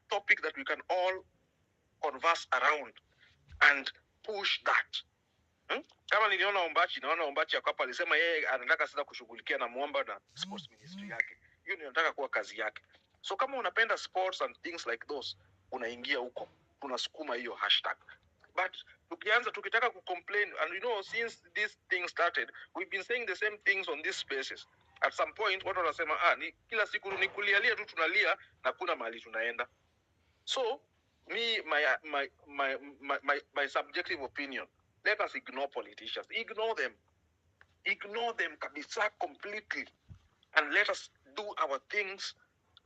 topic that we can all converse around and push that. Kama niliona Ombachi akapa alisema yeye anataka sasa kushughulikia na muomba na sports ministry yake. Hiyo ndio nataka kuwa kazi yake. So kama unapenda sports and things like those, unaingia huko. Tunasukuma hiyo hashtag. But tukitaka complain, and you know, since this thing started, we've been saying the same things on these spaces. At some point, watu wanasema ni kila siku ni kulialia tu tunalia na kuna mahali tunaenda. So me my subjective opinion, let us ignore politicians. Ignore them kabisa completely, and let us do our things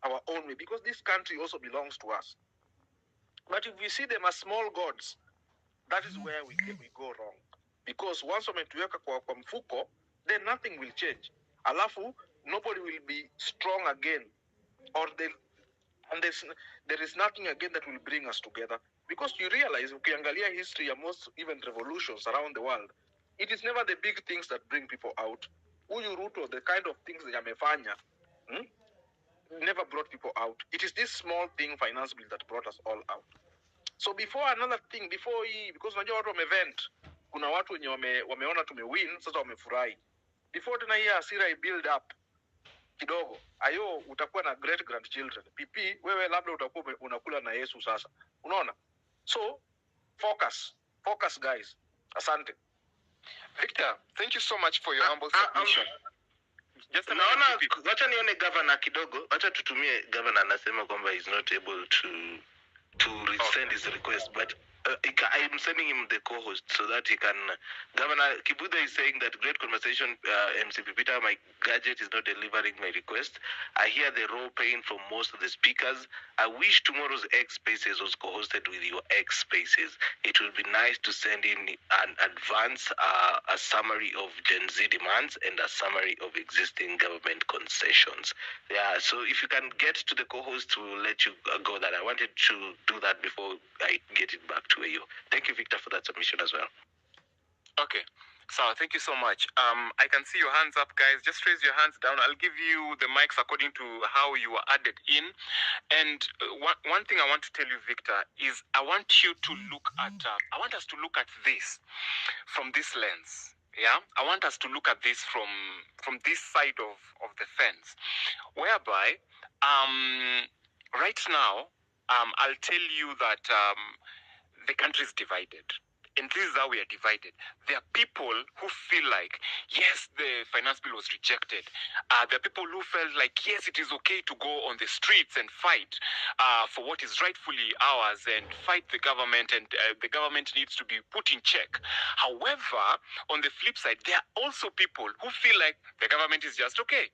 our own way, because this country also belongs to us. But if we see them as small gods, that is where we go wrong. Because once wametuweka kwa mfuko, then nothing will change. Alafu, nobody will be strong again. And there is nothing again that will bring us together. Because you realize, ukiangalia history of most even revolutions around the world, it is never the big things that bring people out. Huyu Ruto, the kind of things that yamefanya, never brought people out. It is this small thing, finance bill, that brought us all out. So because unajua watu wamevent, kuna watu wenye wameona tumewin, sasa wamefurahi. Before tena hii hasira I build up kidogo, ayo utakuwa na great grandchildren. PP, wewe labda utakuwa unakula na Yesu sasa. Unaona? So, focus guys. Asante. Victor, thank you so much for your humble submission. Just naona wacha nione governor kidogo. Wacha tutumie governor anasema kwamba is not able to resend his request, but I'm sending him the co-host so that he can. Governor Kibuda is saying that great conversation, MCP Peter, my gadget is not delivering my request. I hear the raw pain from most of the speakers. I wish tomorrow's X Spaces was co-hosted with your X Spaces. It would be nice to send in an advance, a summary of Gen Z demands and a summary of existing government concessions. Yeah, so if you can get to the co-host, we'll let you go that. I wanted to do that before I get it back to you. Thank you, Victor, for that submission as well. Okay. So thank you so much. I can see your hands up, guys. Just raise your hands down. I'll give you the mics according to how you are added in. And one thing I want to tell you, Victor, is I want you to look at, I want us to look at this from this lens. Yeah, I want us to look at this from this side of the fence, whereby right now I'll tell you that the country is divided. And this is how we are divided. There are people who feel like, yes, the finance bill was rejected. There are people who felt like, yes, it is okay to go on the streets and fight for what is rightfully ours and fight the government, and the government needs to be put in check. However, on the flip side, there are also people who feel like the government is just okay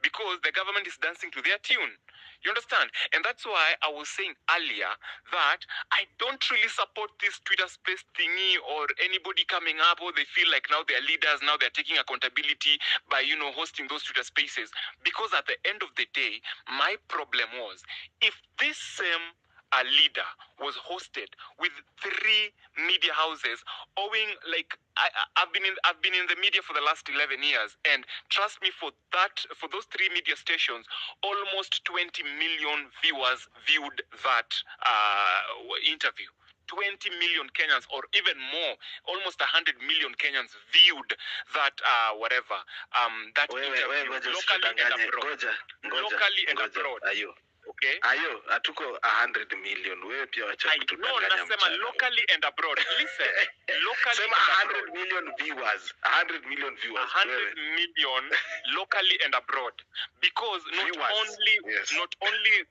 because the government is dancing to their tune. You understand? And that's why I was saying earlier that I don't really support this Twitter space thingy or anybody coming up, or they feel like now they're leaders, now they're taking accountability by, hosting those Twitter spaces. Because at the end of the day, my problem was, if this same a leader was hosted with 3 media houses, owing like I've been in the media for the last 11 years, and trust me, for those 3 media stations, almost 20 million viewers viewed that interview. 20 million Kenyans, or even more, almost 100 million Kenyans viewed that that interview locally and abroad. Locally and abroad. Okay. Ayo, atuko 100 million. Wewe pia wacha kutudanganya. No, nasema locally and abroad. Listen, locally Sema and 100 million viewers. 100 million viewers. 100 million locally and abroad. Because not only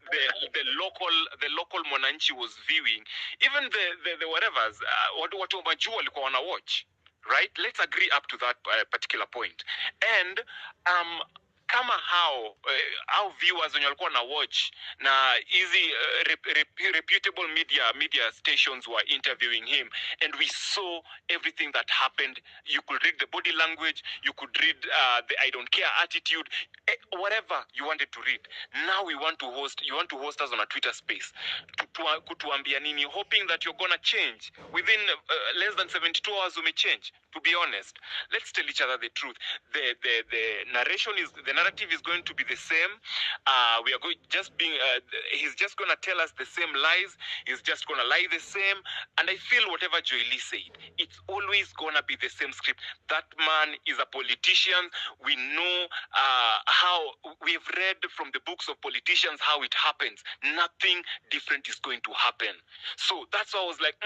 the local mwananchi was viewing, even the whatevers, watu majuu walikuwa wana watch. Right? Let's agree up to that particular point. And kama how viewers when walikuwa na watch na easy reputable media stations were interviewing him, and we saw everything that happened. You could read the body language, you could read the I don't care attitude, whatever you wanted to read. Now you want to host us on a Twitter space to kutuambia nini, hoping that you're gonna change within less than 72 hours. You may change. To be honest, let's tell each other the truth. The narrative is going to be the same. We are going he's just gonna tell us the same lies. He's just gonna lie the same. And I feel whatever Joy Lee said, it's always gonna be the same script. That man is a politician. We know how we've read from the books of politicians how it happens. Nothing different is going to happen. So that's why I was like,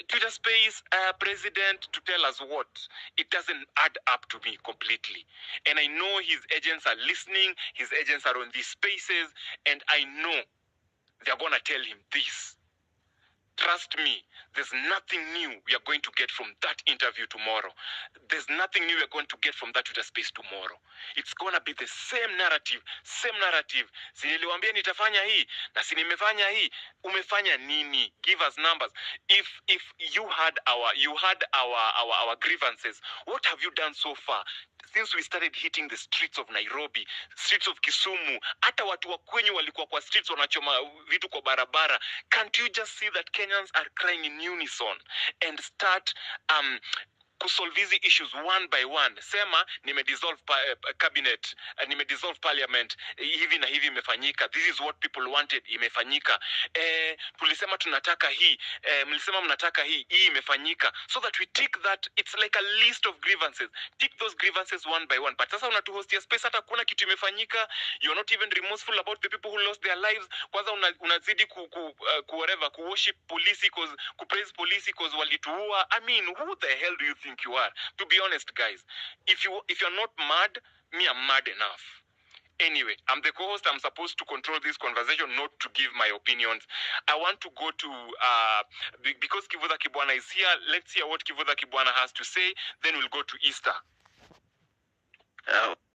Twitter space, president to tell us what? It doesn't add up to me completely. And I know his agents are listening. His agents are on these spaces. And I know they're going to tell him this. Trust me, there's nothing new we are going to get from that interview tomorrow. There's nothing new we're going to get from that Twitter space tomorrow. It's going to be the same narrative, same narrative. Si niliwaambia nitafanya hii, na si nimefanya hii. Umefanya nini? Give us numbers. If you had our grievances, what have you done so far? Since we started hitting the streets of Nairobi, streets of Kisumu, hata watu wa kwenyu walikuwa kwa streets wanachoma vitu kwa barabara. Can't you just see that Kenyans are crying in unison and start kusolve hizi issues one by one? Sema dissolve cabinet, dissolve parliament, hivi na hivi imefanyika. This is what people wanted, imefanyika. Tulisema tunataka hii, mlisema mnataka hii imefanyika. So that we tick that, it's like a list of grievances. Tick those grievances one by one. But sasa unatuhostia space hata kuna kitu imefanyika. You're not even remorseful about the people who lost their lives. Kwanza unazidi ku worship police cause, ku praise police cause walituua. I mean, who the hell do you think you are? To be honest, guys, if you're not mad, me, I'm mad enough. Anyway, I'm the co-host. I'm supposed to control this conversation, not to give my opinions. I want to go to because Kivutha Kibwana is here. Let's hear what Kivutha Kibwana has to say. Then we'll go to Easter.